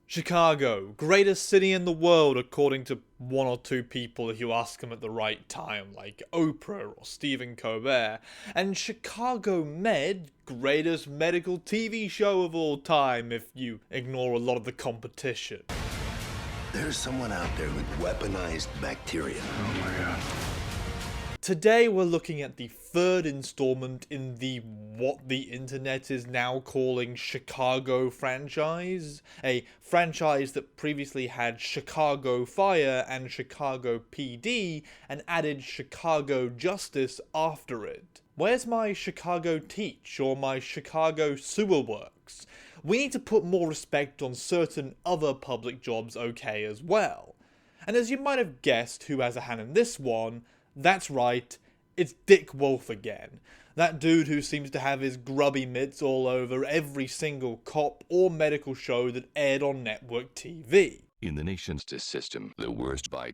Chicago, greatest city in the world according to one or two people if you ask them at the right time, like Oprah or Stephen Colbert, and Chicago Med, greatest medical TV show of all time if you ignore a lot of the competition. There's someone out there with weaponized bacteria. Oh my god. Today we're looking at the third installment in the what the internet is now calling Chicago franchise, a franchise that previously had Chicago Fire and Chicago PD and added Chicago Justice after it. Where's my Chicago Teach or my Chicago Sewer Works? We need to put more respect on certain other public jobs, okay, as well. And as you might have guessed who has a hand in this one, that's right, it's Dick Wolf again. That dude who seems to have his grubby mitts all over every single cop or medical show that aired on network TV. In the nation's system, the worst by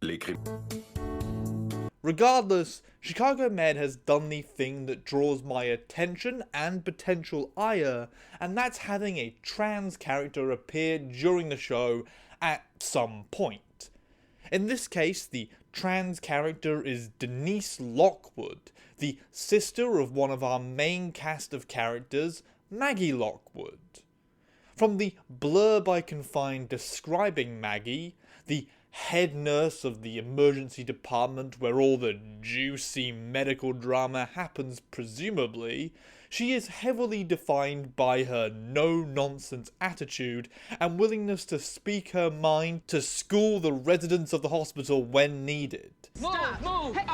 Regardless, Chicago Med has done the thing that draws my attention and potential ire, and that's having a trans character appear during the show at some point. In this case, the trans character is Denise Lockwood, the sister of one of our main cast of characters, Maggie Lockwood. From the blurb I can find describing Maggie, the head nurse of the emergency department where all the juicy medical drama happens presumably, she is heavily defined by her no-nonsense attitude and willingness to speak her mind to school the residents of the hospital when needed. Move! Hey,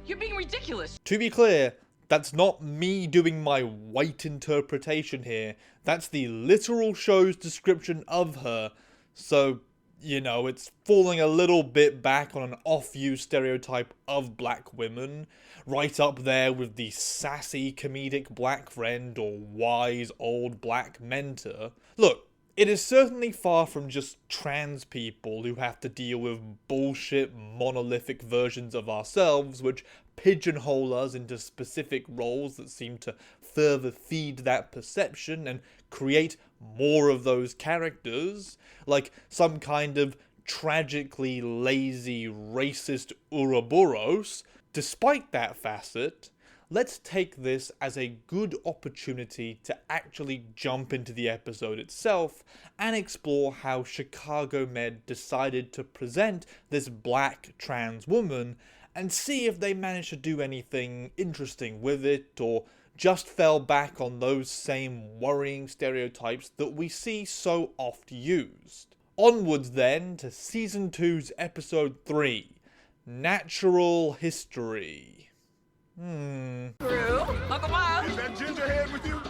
You're being ridiculous! To be clear, that's not me doing my white interpretation here, that's the literal show's description of her, so, you know, it's falling a little bit back on an off-used stereotype of black women, right up there with the sassy comedic black friend or wise old black mentor. Look, it is certainly far from just trans people who have to deal with bullshit monolithic versions of ourselves which pigeonhole us into specific roles that seem to further feed that perception and create more of those characters, like some kind of tragically lazy racist Ouroboros. Despite that facet, let's take this as a good opportunity to actually jump into the episode itself and explore how Chicago Med decided to present this black trans woman and see if they managed to do anything interesting with it or just fell back on those same worrying stereotypes that we see so oft used. Onwards then to Season 2's Episode 3, Natural History. True. Uncle Miles. Is that gingerhead with you?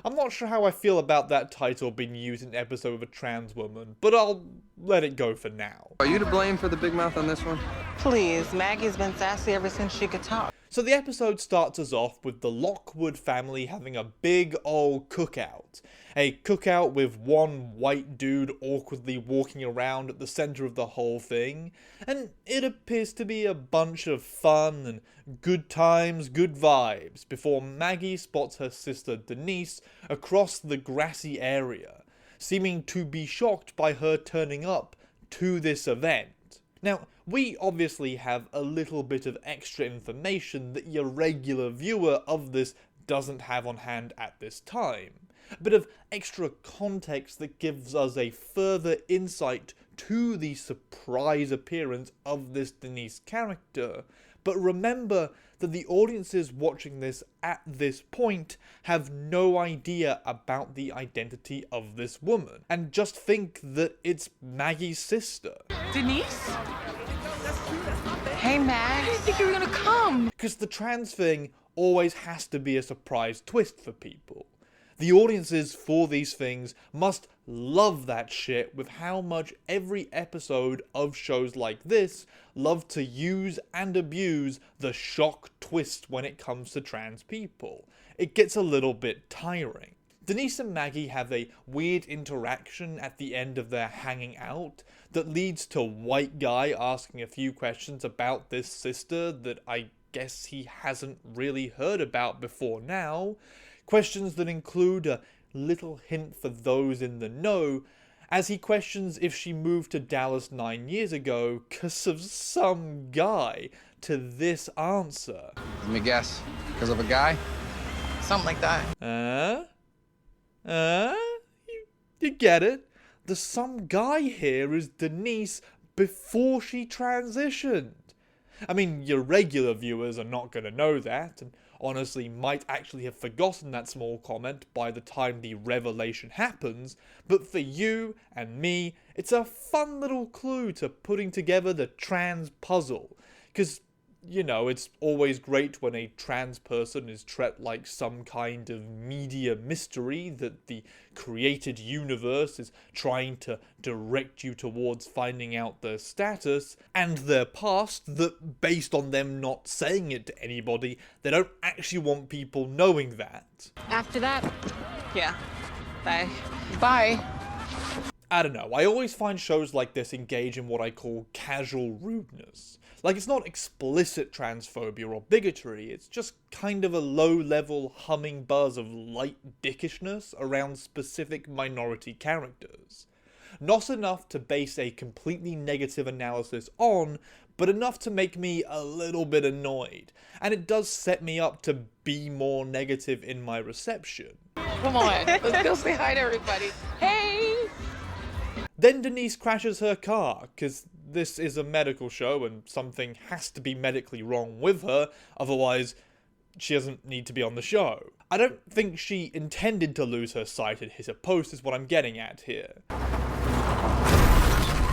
I'm not sure how I feel about that title being used in an episode with a trans woman, but I'll let it go for now. Are you to blame for the big mouth on this one? Please, Maggie's been sassy ever since she could talk. So the episode starts us off with the Lockwood family having a big old cookout. A cookout with one white dude awkwardly walking around at the center of the whole thing, and it appears to be a bunch of fun and good times, good vibes, before Maggie spots her sister Denise across the grassy area, seeming to be shocked by her turning up to this event. Now, we obviously have a little bit of extra information that your regular viewer of this doesn't have on hand at this time. A bit of extra context that gives us a further insight to the surprise appearance of this Denise character. But remember that the audiences watching this at this point have no idea about the identity of this woman, and just think that it's Maggie's sister. Denise? Hey, I Mag. didn't think you were gonna come. Because the trans thing always has to be a surprise twist for people. The audiences for these things must love that shit with how much every episode of shows like this love to use and abuse the shock twist when it comes to trans people. It gets a little bit tiring. Denise and Maggie have a weird interaction at the end of their hanging out that leads to White Guy asking a few questions about this sister that I guess he hasn't really heard about before now. Questions that include a little hint for those in the know as he questions if she moved to Dallas 9 years ago because of some guy, to this answer. Let me guess. Because of a guy? Something like that. You get it? The some guy here is Denise before she transitioned. I mean, your regular viewers are not going to know that, and honestly might actually have forgotten that small comment by the time the revelation happens, but for you and me, it's a fun little clue to putting together the trans puzzle. Because, you know, it's always great when a trans person is treated like some kind of media mystery that the created universe is trying to direct you towards finding out their status and their past, that based on them not saying it to anybody, they don't actually want people knowing that. After that, Yeah. Bye. bye. I don't know, I always find shows like this engage in what I call casual rudeness. Like, it's not explicit transphobia or bigotry, it's just kind of a low-level humming buzz of light dickishness around specific minority characters. Not enough to base a completely negative analysis on, but enough to make me a little bit annoyed. And it does set me up to be more negative in my reception. Come on, let's go say hi to everybody. Hey! Then Denise crashes her car, because this is a medical show and something has to be medically wrong with her, otherwise she doesn't need to be on the show. I don't think she intended to lose her sight and hit a post is what I'm getting at here.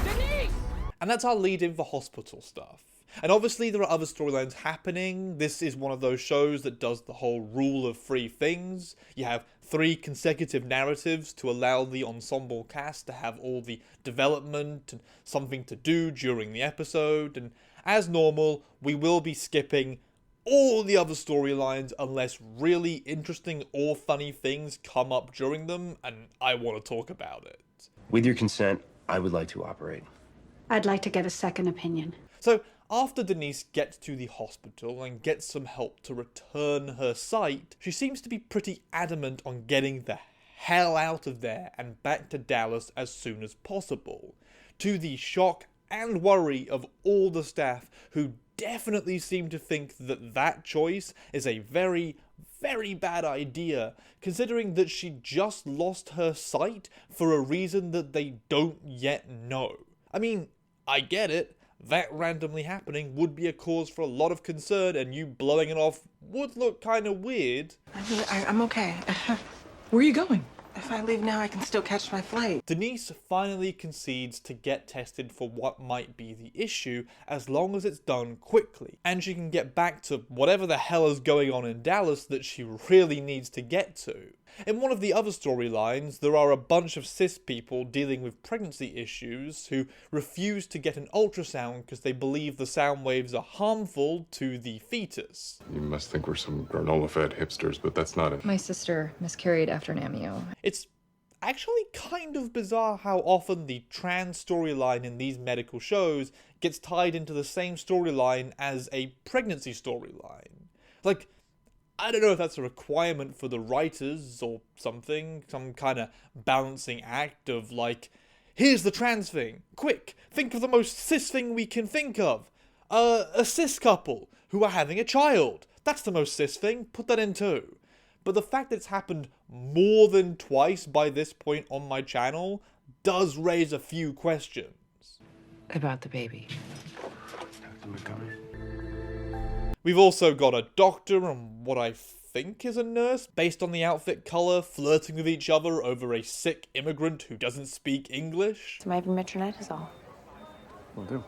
Denise! And that's our lead in for hospital stuff. And obviously there are other storylines happening. This is one of those shows that does the whole rule of three things. You have 3 consecutive narratives to allow the ensemble cast to have all the development and something to do during the episode. And as normal, we will be skipping all the other storylines unless really interesting or funny things come up during them and I want to talk about it. With your consent, I would like to operate. I'd like to get a second opinion. So, after Denise gets to the hospital and gets some help to return her sight, she seems to be pretty adamant on getting the hell out of there and back to Dallas as soon as possible, to the shock and worry of all the staff who definitely seem to think that that choice is a very, very bad idea, considering that she just lost her sight for a reason that they don't yet know. I mean, I get it. That randomly happening would be a cause for a lot of concern, and you blowing it off would look kind of weird. I'm okay. Where are you going? If I leave now, I can still catch my flight. Denise finally concedes to get tested for what might be the issue as long as it's done quickly, and she can get back to whatever the hell is going on in Dallas that she really needs to get to. In one of the other storylines, there are a bunch of cis people dealing with pregnancy issues who refuse to get an ultrasound because they believe the sound waves are harmful to the fetus. You must think we're some granola-fed hipsters, but that's not it. My sister miscarried after an amnio. It's actually kind of bizarre how often the trans storyline in these medical shows gets tied into the same storyline as a pregnancy storyline. Like, I don't know if that's a requirement for the writers or something, some kind of balancing act of like, here's the trans thing, quick, think of the most cis thing we can think of. A cis couple who are having a child. That's the most cis thing, put that in too. But the fact that it's happened more than twice by this point on my channel does raise a few questions. About the baby. We've also got a doctor and what I think is a nurse, based on the outfit colour, flirting with each other over a sick immigrant who doesn't speak English. Maybe metronidazole. Will do.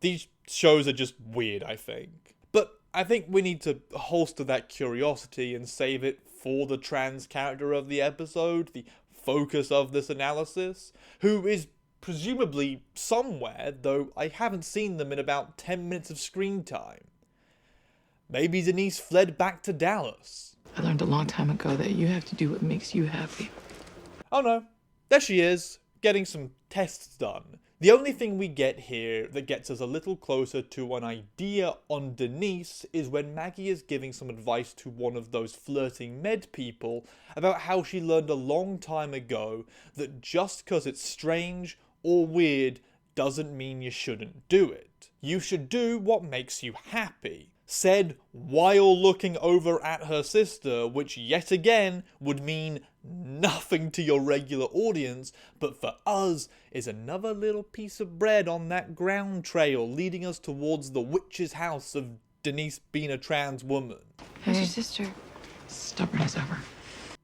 These shows are just weird, I think. But I think we need to holster that curiosity and save it for the trans character of the episode, the focus of this analysis, who is presumably somewhere, though I haven't seen them in about 10 minutes of screen time. Maybe Denise fled back to Dallas. I learned a long time ago that you have to do what makes you happy. Oh no, there she is, getting some tests done. The only thing we get here that gets us a little closer to an idea on Denise is when Maggie is giving some advice to one of those flirting med people about how she learned a long time ago that just because it's strange or weird doesn't mean you shouldn't do it. You should do what makes you happy. Said while looking over at her sister, which yet again would mean nothing to your regular audience, but for us is another little piece of bread on that ground trail leading us towards the witch's house of Denise being a trans woman. How's your sister? Stubborn as ever.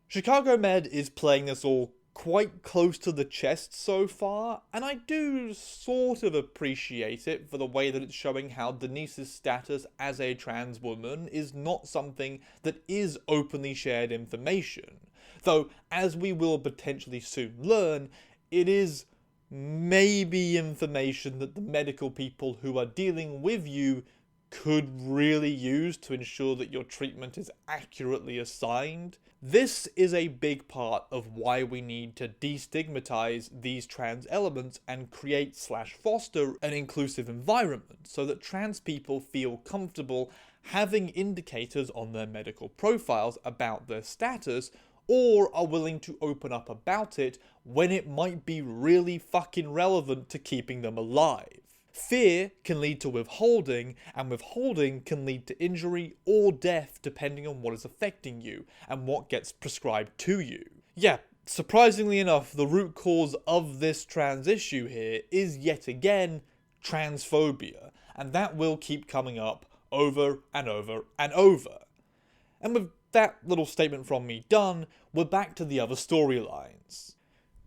Chicago Med is playing this all quite close to the chest so far, and I do sort of appreciate it for the way that it's showing how Denise's status as a trans woman is not something that is openly shared information. Though, as we will potentially soon learn, it is maybe information that the medical people who are dealing with you could really use to ensure that your treatment is accurately assigned. This is a big part of why we need to destigmatize these trans elements and create/foster an inclusive environment so that trans people feel comfortable having indicators on their medical profiles about their status, or are willing to open up about it when it might be really fucking relevant to keeping them alive. Fear can lead to withholding, and withholding can lead to injury or death depending on what is affecting you and what gets prescribed to you. Yeah, surprisingly enough, the root cause of this trans issue here is yet again transphobia, and that will keep coming up over and over and over. And with that little statement from me done, we're back to the other storylines.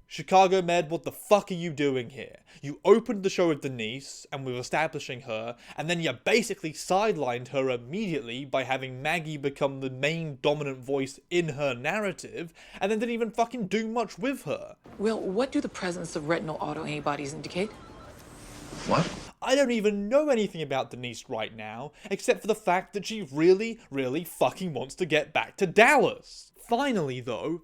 Chicago Med, what the fuck are you doing here? You opened the show with Denise, and with establishing her, and then you basically sidelined her immediately by having Maggie become the main dominant voice in her narrative, and then didn't even fucking do much with her. Will, what do the presence of retinal autoantibodies indicate? What? I don't even know anything about Denise right now, except for the fact that she really, really fucking wants to get back to Dallas. Finally though,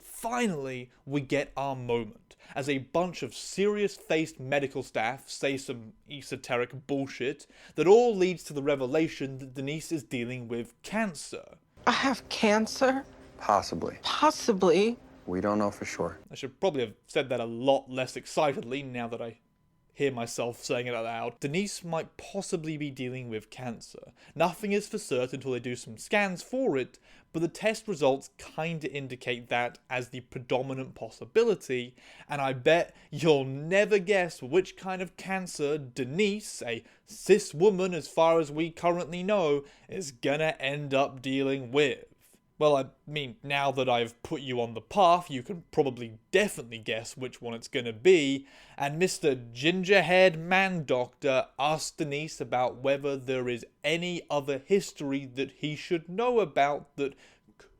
we get our moment, as a bunch of serious-faced medical staff say some esoteric bullshit that all leads to the revelation that Denise is dealing with cancer. I have cancer? Possibly. Possibly. We don't know for sure. I should probably have said that a lot less excitedly now that I hear myself saying it out loud. Denise might possibly be dealing with cancer. Nothing is for certain until they do some scans for it, but the test results kinda indicate that as the predominant possibility, and I bet you'll never guess which kind of cancer Denise, a cis woman as far as we currently know, is gonna end up dealing with. Well, I mean, now that I've put you on the path, you can probably definitely guess which one it's gonna be, and Mr. Gingerhead Man Doctor asked Denise about whether there is any other history that he should know about that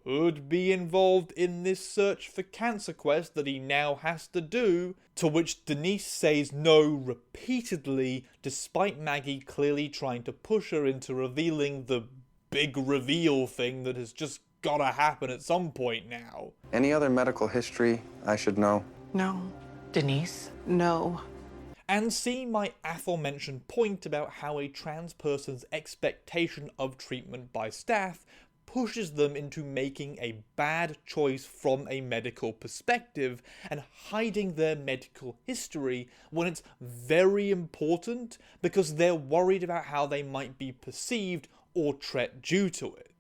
could be involved in this search for cancer quest that he now has to do, to which Denise says no repeatedly, despite Maggie clearly trying to push her into revealing the big reveal thing that has just gotta happen at some point now. Any other medical history I should know? No. Denise? No. And see my aforementioned point about how a trans person's expectation of treatment by staff pushes them into making a bad choice from a medical perspective and hiding their medical history when it's very important because they're worried about how they might be perceived or treated due to it.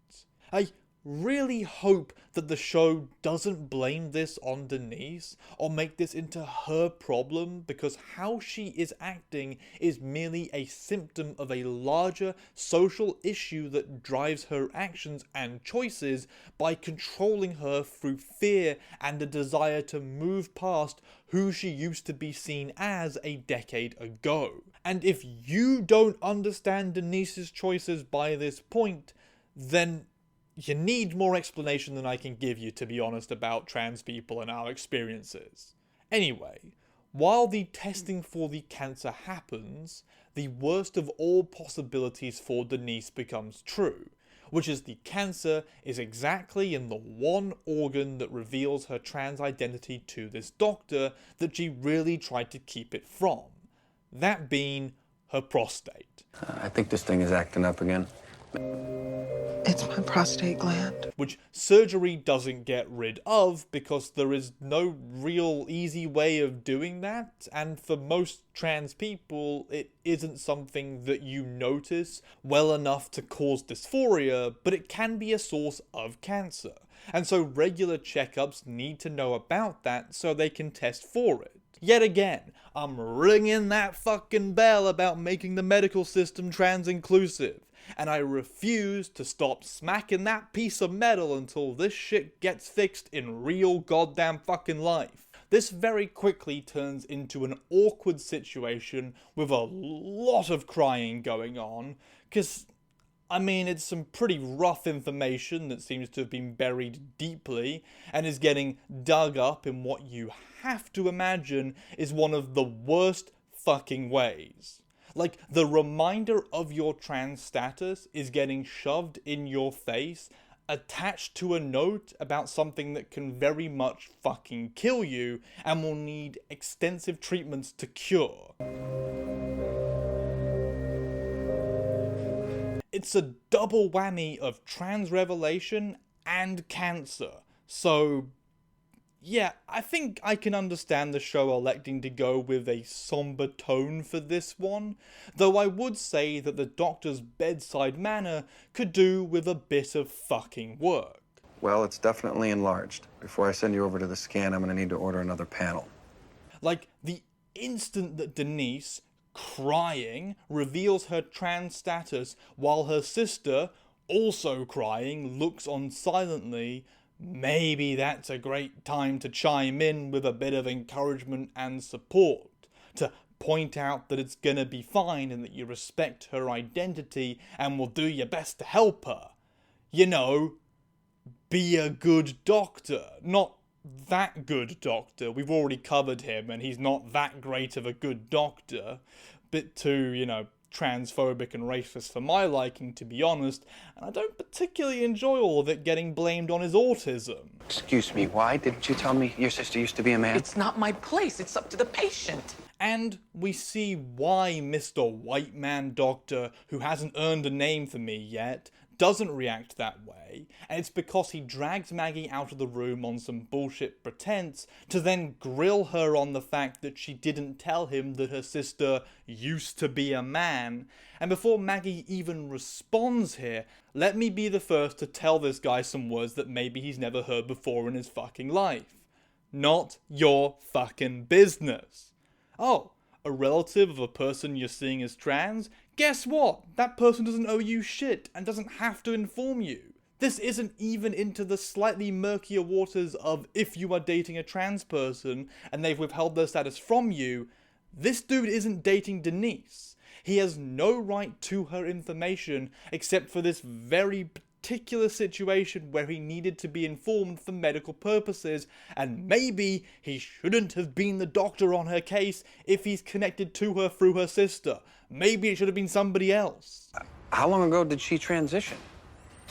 I really hope that the show doesn't blame this on Denise or make this into her problem, because how she is acting is merely a symptom of a larger social issue that drives her actions and choices by controlling her through fear and a desire to move past who she used to be seen as a decade ago. And if you don't understand Denise's choices by this point, then you need more explanation than I can give you, to be honest, about trans people and our experiences. Anyway, while the testing for the cancer happens, the worst of all possibilities for Denise becomes true, which is the cancer is exactly in the one organ that reveals her trans identity to this doctor that she really tried to keep it from. that being her prostate. I think this thing is acting up again. It's my prostate gland. Which surgery doesn't get rid of because there is no real easy way of doing that, and for most trans people it isn't something that you notice well enough to cause dysphoria, but it can be a source of cancer, and so regular checkups need to know about that so they can test for it. Yet again, I'm ringing that fucking bell about making the medical system trans inclusive, and I refuse to stop smacking that piece of metal until this shit gets fixed in real goddamn fucking life. This very quickly turns into an awkward situation with a lot of crying going on, cause I mean, it's some pretty rough information that seems to have been buried deeply and is getting dug up in what you have to imagine is one of the worst fucking ways. Like, the reminder of your trans status is getting shoved in your face, attached to a note about something that can very much fucking kill you and will need extensive treatments to cure. It's a double whammy of trans revelation and cancer. So, yeah, I think I can understand the show electing to go with a somber tone for this one, though I would say that the doctor's bedside manner could do with a bit of fucking work. Well, it's definitely enlarged. Before I send you over to the scan, I'm gonna need to order another panel. Like, the instant that Denise, crying, reveals her trans status while her sister, also crying, looks on silently, maybe that's a great time to chime in with a bit of encouragement and support, to point out that it's gonna be fine and that you respect her identity and will do your best to help her. You know, be a good doctor, not that good doctor. We've already covered him and he's not that great of a good doctor. Bit too, you know, transphobic and racist for my liking, to be honest, and I don't particularly enjoy all of it getting blamed on his autism. Excuse me, why didn't you tell me your sister used to be a man? It's not my place. It's up to the patient. And we see why Mr. White Man Doctor, who hasn't earned a name for me yet, doesn't react that way, and it's because he drags Maggie out of the room on some bullshit pretense to then grill her on the fact that she didn't tell him that her sister used to be a man. And before Maggie even responds here, let me be the first to tell this guy some words that maybe he's never heard before in his fucking life. Not your fucking business. Oh, a relative of a person you're seeing as trans? Guess what? That person doesn't owe you shit and doesn't have to inform you. This isn't even into the slightly murkier waters of if you are dating a trans person and they've withheld their status from you. This dude isn't dating Denise. He has no right to her information except for this very particular situation where he needed to be informed for medical purposes, and maybe he shouldn't have been the doctor on her case if he's connected to her through her sister. Maybe it should have been somebody else. How long ago did she transition?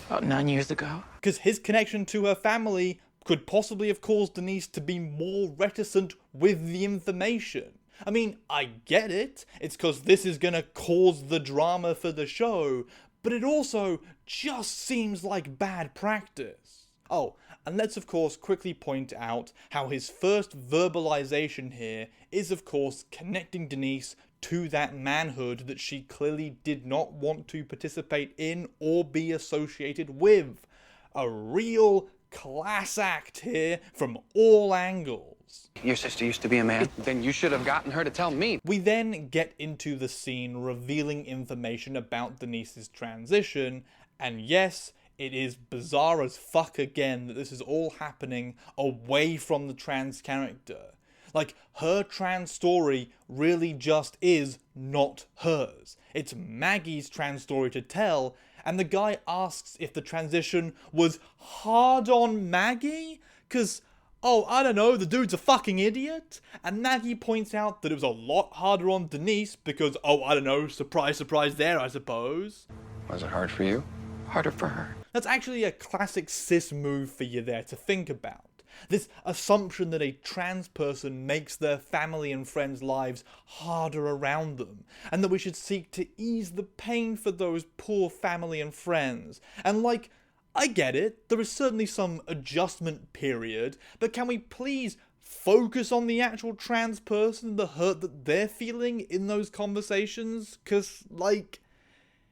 About 9 years ago. Because his connection to her family could possibly have caused Denise to be more reticent with the information. I mean, I get it. It's because this is gonna cause the drama for the show, but it also just seems like bad practice. Oh, and let's of course quickly point out how his first verbalization here is of course connecting Denise to that manhood that she clearly did not want to participate in or be associated with. A real class act here from all angles. Your sister used to be a man? Then you should have gotten her to tell me. We then get into the scene revealing information about Denise's transition, and yes, it is bizarre as fuck again that this is all happening away from the trans character. Like, her trans story really just is not hers. It's Maggie's trans story to tell, and the guy asks if the transition was hard on Maggie? 'Cause, oh, I don't know, the dude's a fucking idiot? And Maggie points out that it was a lot harder on Denise because, oh, I don't know, surprise, surprise there, I suppose. Was it hard for you? Harder for her. That's actually a classic cis move for you there to think about. This assumption that a trans person makes their family and friends' lives harder around them, and that we should seek to ease the pain for those poor family and friends. And like, I get it, there is certainly some adjustment period, but can we please focus on the actual trans person, the hurt that they're feeling in those conversations? Cause like,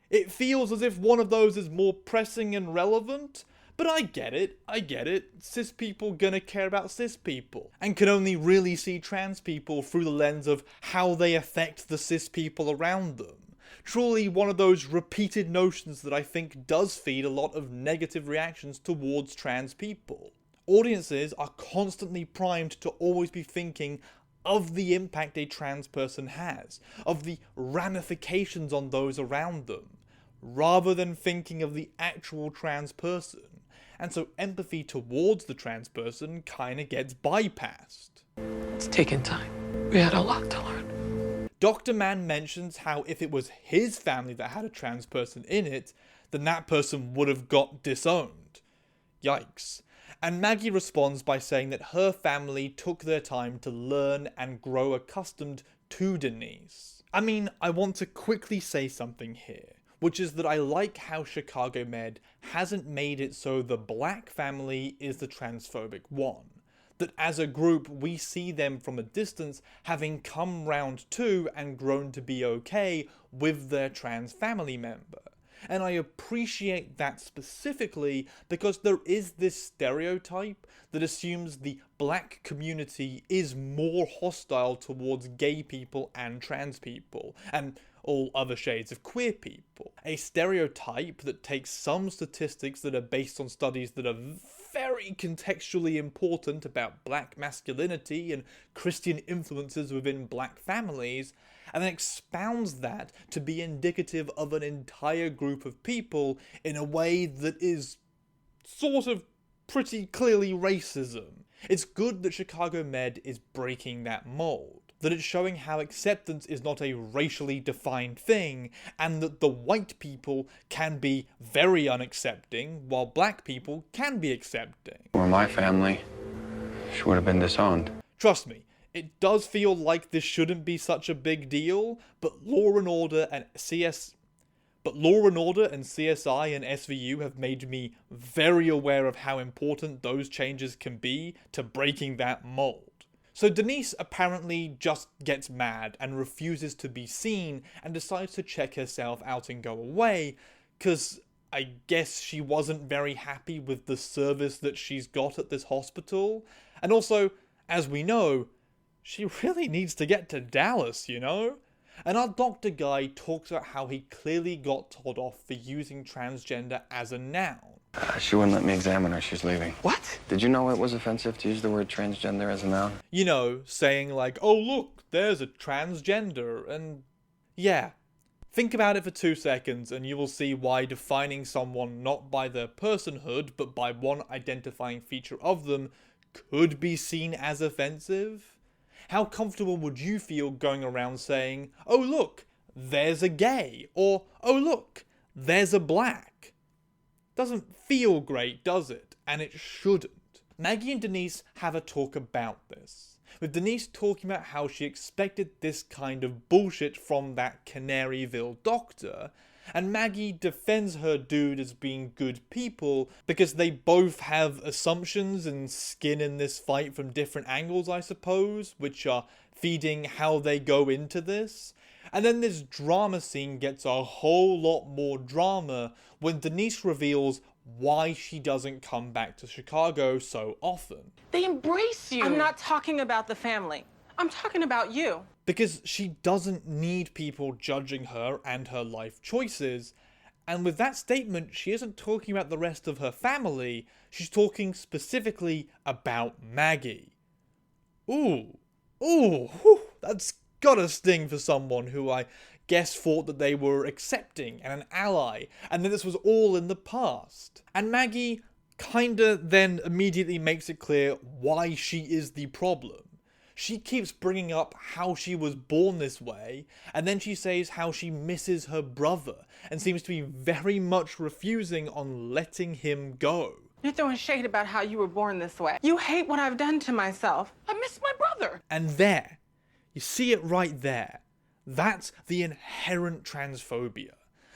it feels as if one of those is more pressing and relevant. But I get it. Cis people gonna care about cis people, and can only really see trans people through the lens of how they affect the cis people around them. Truly one of those repeated notions that I think does feed a lot of negative reactions towards trans people. Audiences are constantly primed to always be thinking of the impact a trans person has, of the ramifications on those around them, rather than thinking of the actual trans person. And so empathy towards the trans person kinda gets bypassed. It's taken time. We had a lot to learn. Dr. Mann mentions how if it was his family that had a trans person in it, then that person would have got disowned. Yikes. And Maggie responds by saying that her family took their time to learn and grow accustomed to Denise. I mean, I want to quickly say something here, which is that I like how Chicago Med hasn't made it so the black family is the transphobic one. That as a group we see them from a distance having come round to and grown to be okay with their trans family member. And I appreciate that specifically because there is this stereotype that assumes the black community is more hostile towards gay people and trans people, and all other shades of queer people. A stereotype that takes some statistics that are based on studies that are very contextually important about black masculinity and Christian influences within black families, and then expounds that to be indicative of an entire group of people in a way that is sort of pretty clearly racism. It's good that Chicago Med is breaking that mold, that it's showing how acceptance is not a racially defined thing, and that the white people can be very unaccepting, while black people can be accepting. Or my family, she would have been disowned. Trust me, it does feel like this shouldn't be such a big deal, but Law and Order and CSI and SVU have made me very aware of how important those changes can be to breaking that mold. So Denise apparently just gets mad and refuses to be seen and decides to check herself out and go away, cause I guess she wasn't very happy with the service that she's got at this hospital. And also, as we know, she really needs to get to Dallas, you know? And our doctor guy talks about how he clearly got told off for using transgender as a noun. She wouldn't let me examine her. She's leaving. What? Did you know it was offensive to use the word transgender as a noun? You know, saying like, oh look, there's a transgender, and yeah. Think about it for 2 seconds and you will see why defining someone not by their personhood, but by one identifying feature of them could be seen as offensive. How comfortable would you feel going around saying, oh look, there's a gay, or oh look, there's a black? Doesn't feel great, does it? And it shouldn't. Maggie and Denise have a talk about this, with Denise talking about how she expected this kind of bullshit from that Canaryville doctor, and Maggie defends her dude as being good people because they both have assumptions and skin in this fight from different angles, I suppose, which are feeding how they go into this. And then this drama scene gets a whole lot more drama when Denise reveals why she doesn't come back to Chicago so often. They embrace you. I'm not talking about the family. I'm talking about you. Because she doesn't need people judging her and her life choices. And with that statement, she isn't talking about the rest of her family, she's talking specifically about Maggie. Ooh, whew, that's gotta sting for someone who I guess thought that they were accepting and an ally, and that this was all in the past. And Maggie kinda then immediately makes it clear why she is the problem. She keeps bringing up how she was born this way, and then she says how she misses her brother, and seems to be very much refusing on letting him go. You're throwing shade about how you were born this way. You hate what I've done to myself. I miss my brother. And there, you see it right there. That's the inherent transphobia.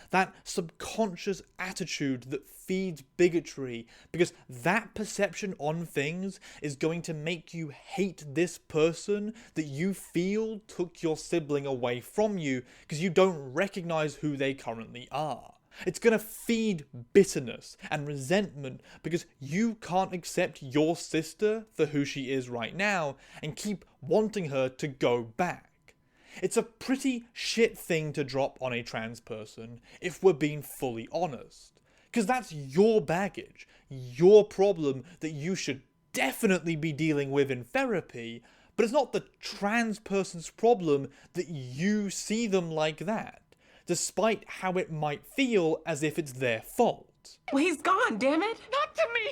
That subconscious attitude that feeds bigotry, because that perception on things is going to make you hate this person that you feel took your sibling away from you because you don't recognize who they currently are. It's going to feed bitterness and resentment because you can't accept your sister for who she is right now and keep wanting her to go back. It's a pretty shit thing to drop on a trans person if we're being fully honest. Because that's your baggage, your problem that you should definitely be dealing with in therapy, but it's not the trans person's problem that you see them like that, despite how it might feel as if it's their fault. Well, he's gone, damn it. Not to me.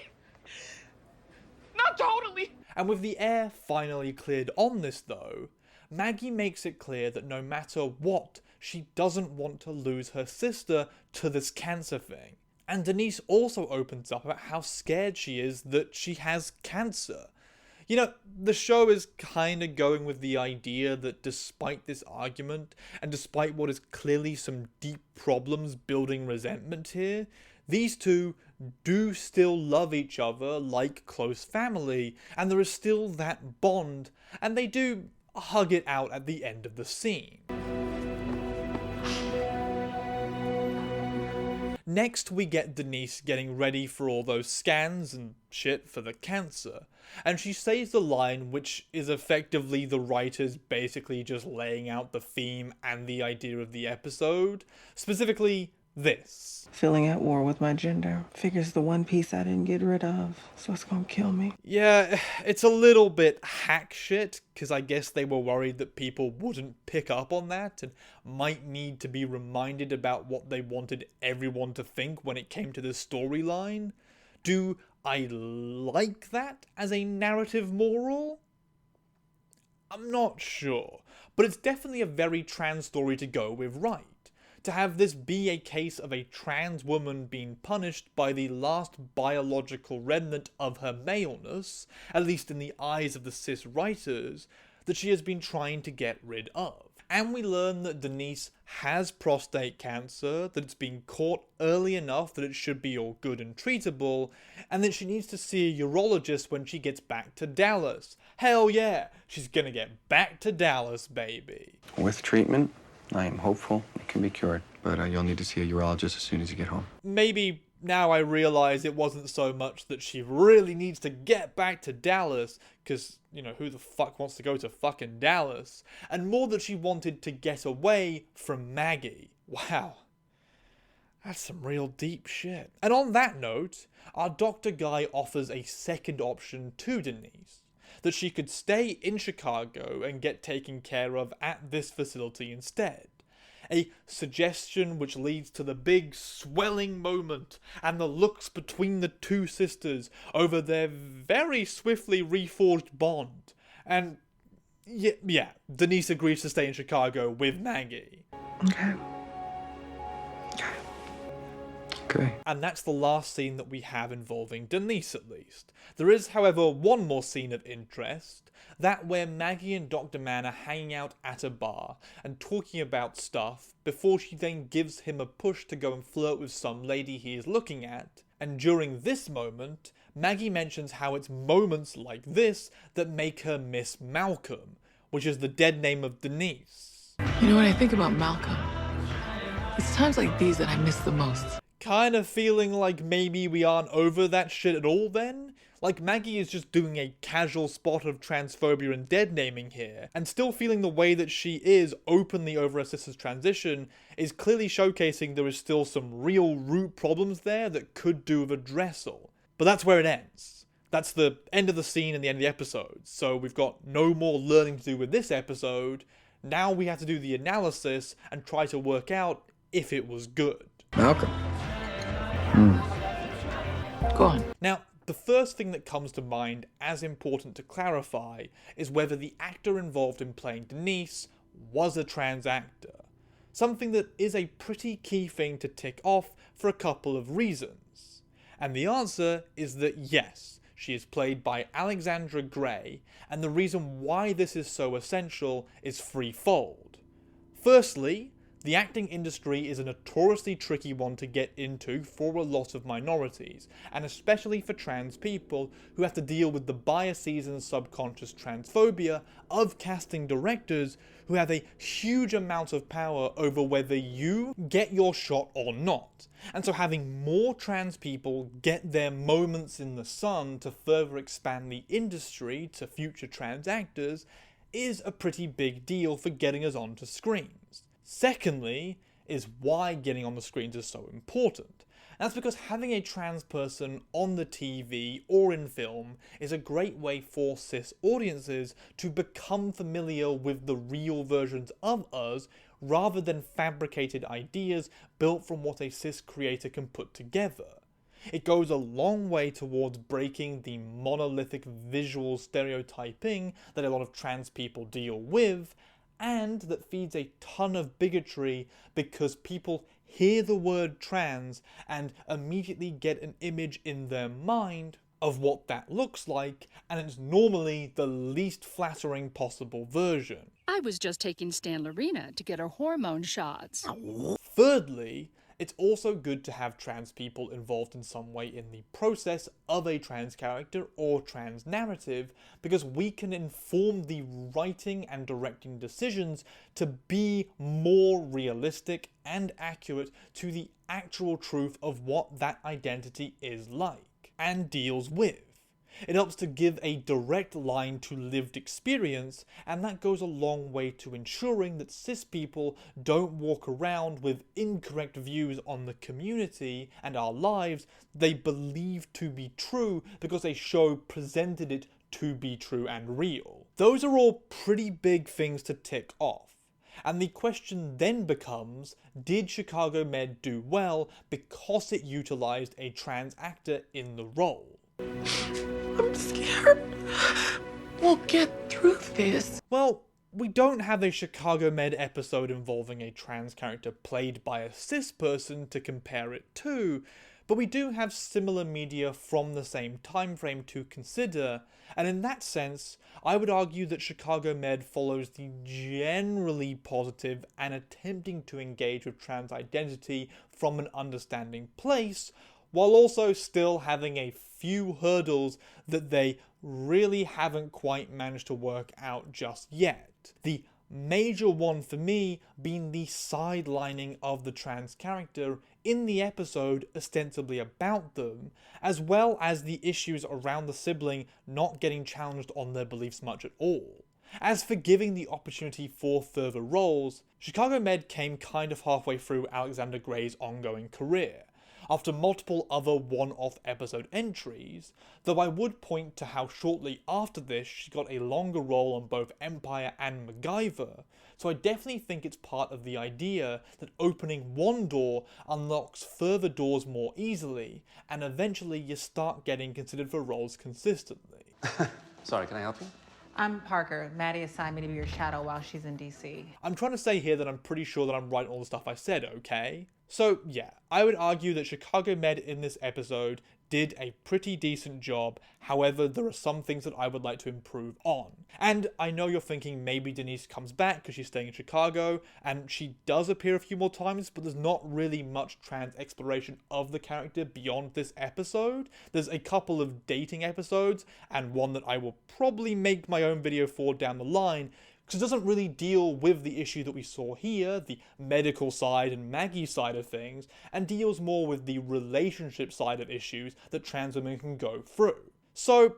Not totally. And with the air finally cleared on this though, Maggie makes it clear that no matter what, she doesn't want to lose her sister to this cancer thing. And Denise also opens up about how scared she is that she has cancer. You know, the show is kind of going with the idea that despite this argument, and despite what is clearly some deep problems building resentment here, these two do still love each other like close family, and there is still that bond, and they do hug it out at the end of the scene. Next we get Denise getting ready for all those scans and shit for the cancer, and she says the line which is effectively the writers basically just laying out the theme and the idea of the episode, specifically this. Feeling at war with my gender. Figure's the one piece I didn't get rid of, so it's gonna kill me. Yeah, it's a little bit hack shit, because I guess they were worried that people wouldn't pick up on that and might need to be reminded about what they wanted everyone to think when it came to this storyline. Do I like that as a narrative moral? I'm not sure, but it's definitely a very trans story to go with right. To have this be a case of a trans woman being punished by the last biological remnant of her maleness, at least in the eyes of the cis writers, that she has been trying to get rid of. And we learn that Denise has prostate cancer, that it's been caught early enough that it should be all good and treatable, and that she needs to see a urologist when she gets back to Dallas. Hell yeah, she's gonna get back to Dallas, baby. With treatment, I am hopeful it can be cured, but you'll need to see a urologist as soon as you get home. Maybe now I realise it wasn't so much that she really needs to get back to Dallas, because, you know, who the fuck wants to go to fucking Dallas? And more that she wanted to get away from Maggie. Wow. That's some real deep shit. And on that note, our Dr. Guy offers a second option to Denise, that she could stay in Chicago and get taken care of at this facility instead. A suggestion which leads to the big swelling moment and the looks between the two sisters over their very swiftly reforged bond. And yeah, Denise agrees to stay in Chicago with Maggie. Okay. And that's the last scene that we have involving Denise, at least. There is, however, one more scene of interest, that where Maggie and Dr. Mann are hanging out at a bar and talking about stuff before she then gives him a push to go and flirt with some lady he is looking at. And during this moment, Maggie mentions how it's moments like this that make her miss Malcolm, which is the dead name of Denise. You know what I think about Malcolm? It's times like these that I miss the most. Kind of feeling like maybe we aren't over that shit at all then? Like Maggie is just doing a casual spot of transphobia and dead naming here, and still feeling the way that she is openly over her sister's transition is clearly showcasing there is still some real root problems there that could do with addressal. But that's where it ends. That's the end of the scene and the end of the episode, so we've got no more learning to do with this episode. Now we have to do the analysis and try to work out if it was good. Malcolm. Go on. Now, the first thing that comes to mind as important to clarify is whether the actor involved in playing Denise was a trans actor. Something that is a pretty key thing to tick off for a couple of reasons. And the answer is that yes, she is played by Alexandra Gray, and the reason why this is so essential is threefold. Firstly, the acting industry is a notoriously tricky one to get into for a lot of minorities, and especially for trans people who have to deal with the biases and subconscious transphobia of casting directors who have a huge amount of power over whether you get your shot or not. And so having more trans people get their moments in the sun to further expand the industry to future trans actors is a pretty big deal for getting us onto screens. Secondly, is why getting on the screens is so important. And that's because having a trans person on the TV or in film is a great way for cis audiences to become familiar with the real versions of us rather than fabricated ideas built from what a cis creator can put together. It goes a long way towards breaking the monolithic visual stereotyping that a lot of trans people deal with, and that feeds a ton of bigotry because people hear the word trans and immediately get an image in their mind of what that looks like, and it's normally the least flattering possible version. I was just taking Stanlerina to get her hormone shots. Thirdly, it's also good to have trans people involved in some way in the process of a trans character or trans narrative, because we can inform the writing and directing decisions to be more realistic and accurate to the actual truth of what that identity is like and deals with. It helps to give a direct line to lived experience, and that goes a long way to ensuring that cis people don't walk around with incorrect views on the community and our lives they believe to be true because a show presented it to be true and real. Those are all pretty big things to tick off. And the question then becomes, did Chicago Med do well because it utilized a trans actor in the role? I'm scared. We'll get through this. Well, we don't have a Chicago Med episode involving a trans character played by a cis person to compare it to, but we do have similar media from the same time frame to consider, and in that sense, I would argue that Chicago Med follows the generally positive and attempting to engage with trans identity from an understanding place, while also still having a few hurdles that they really haven't quite managed to work out just yet. The major one for me being the sidelining of the trans character in the episode ostensibly about them, as well as the issues around the sibling not getting challenged on their beliefs much at all. As for giving the opportunity for further roles, Chicago Med came kind of halfway through Alexandra Gray's ongoing career, after multiple other one-off episode entries, though I would point to how shortly after this she got a longer role on both Empire and MacGyver, so I definitely think it's part of the idea that opening one door unlocks further doors more easily, and eventually you start getting considered for roles consistently. Sorry, can I help you? I'm Parker. Maddie assigned me to be your shadow while she's in DC. I'm trying to say here that I'm pretty sure that I'm right on all the stuff I said, okay? So yeah, I would argue that Chicago Med in this episode did a pretty decent job, however there are some things that I would like to improve on. And I know you're thinking maybe Denise comes back because she's staying in Chicago, and she does appear a few more times, but there's not really much trans exploration of the character beyond this episode. There's a couple of dating episodes, and one that I will probably make my own video for down the line, because it doesn't really deal with the issue that we saw here, the medical side and Maggie's side of things, and deals more with the relationship side of issues that trans women can go through. So,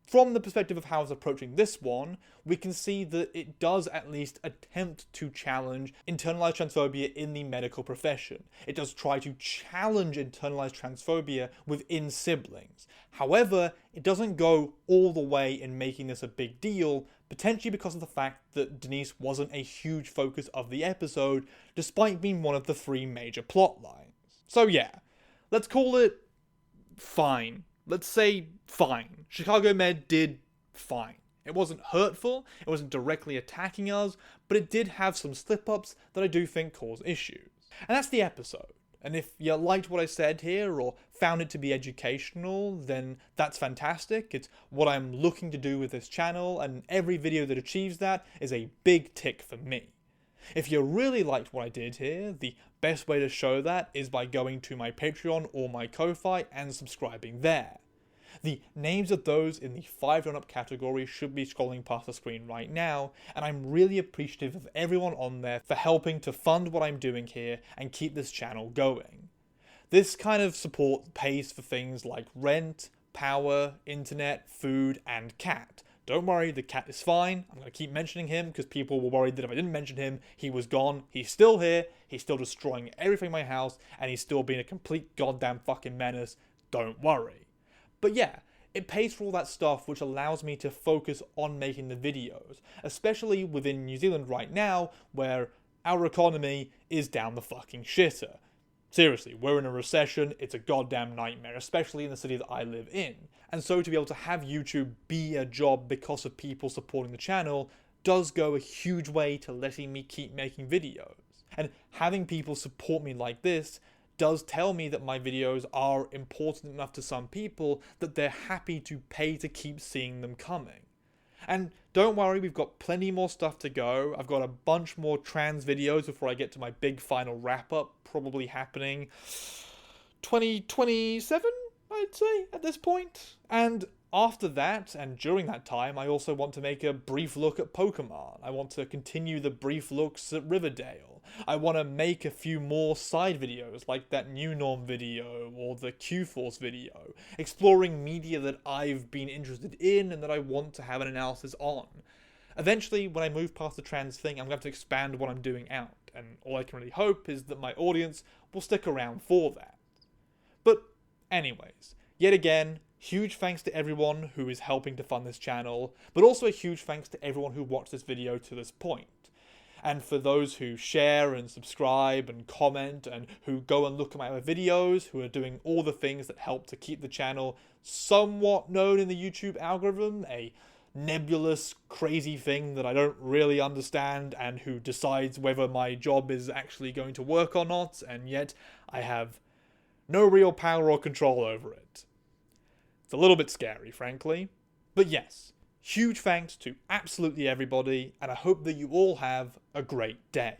from the perspective of how it's approaching this one, we can see that it does at least attempt to challenge internalized transphobia in the medical profession. It does try to challenge internalized transphobia within siblings. However, it doesn't go all the way in making this a big deal, potentially because of the fact that Denise wasn't a huge focus of the episode, despite being one of the 3 major plot lines. So yeah, let's call it fine. Let's say fine. Chicago Med did fine. It wasn't hurtful, it wasn't directly attacking us, but it did have some slip-ups that I do think cause issues. And that's the episode. And if you liked what I said here or found it to be educational, then that's fantastic. It's what I'm looking to do with this channel, and every video that achieves that is a big tick for me. If you really liked what I did here, the best way to show that is by going to my Patreon or my Ko-Fi and subscribing there. The names of those in the $5 and up category should be scrolling past the screen right now, and I'm really appreciative of everyone on there for helping to fund what I'm doing here and keep this channel going. This kind of support pays for things like rent, power, internet, food, and cat. Don't worry, the cat is fine. I'm going to keep mentioning him because people were worried that if I didn't mention him, he was gone. He's still here, he's still destroying everything in my house, and he's still being a complete goddamn fucking menace. Don't worry. But yeah, it pays for all that stuff, which allows me to focus on making the videos, especially within New Zealand right now, where our economy is down the fucking shitter. Seriously, we're in a recession, it's a goddamn nightmare, especially in the city that I live in. And so to be able to have YouTube be a job because of people supporting the channel does go a huge way to letting me keep making videos. And having people support me like this does tell me that my videos are important enough to some people that they're happy to pay to keep seeing them coming. And don't worry, we've got plenty more stuff to go. I've got a bunch more trans videos before I get to my big final wrap-up, probably happening 2027, I'd say, at this point. And after that, and during that time, I also want to make a brief look at Pokemon. I want to continue the brief looks at Riverdale. I want to make a few more side videos, like that New Norm video, or the Q-Force video, exploring media that I've been interested in and that I want to have an analysis on. Eventually, when I move past the trans thing, I'm going to have to expand what I'm doing out, and all I can really hope is that my audience will stick around for that. But anyways, yet again, huge thanks to everyone who is helping to fund this channel, but also a huge thanks to everyone who watched this video to this point. And for those who share and subscribe and comment and who go and look at my other videos, who are doing all the things that help to keep the channel somewhat known in the YouTube algorithm, a nebulous, crazy thing that I don't really understand, and who decides whether my job is actually going to work or not, and yet I have no real power or control over it. It's a little bit scary, frankly. But yes, huge thanks to absolutely everybody, and I hope that you all have a great day.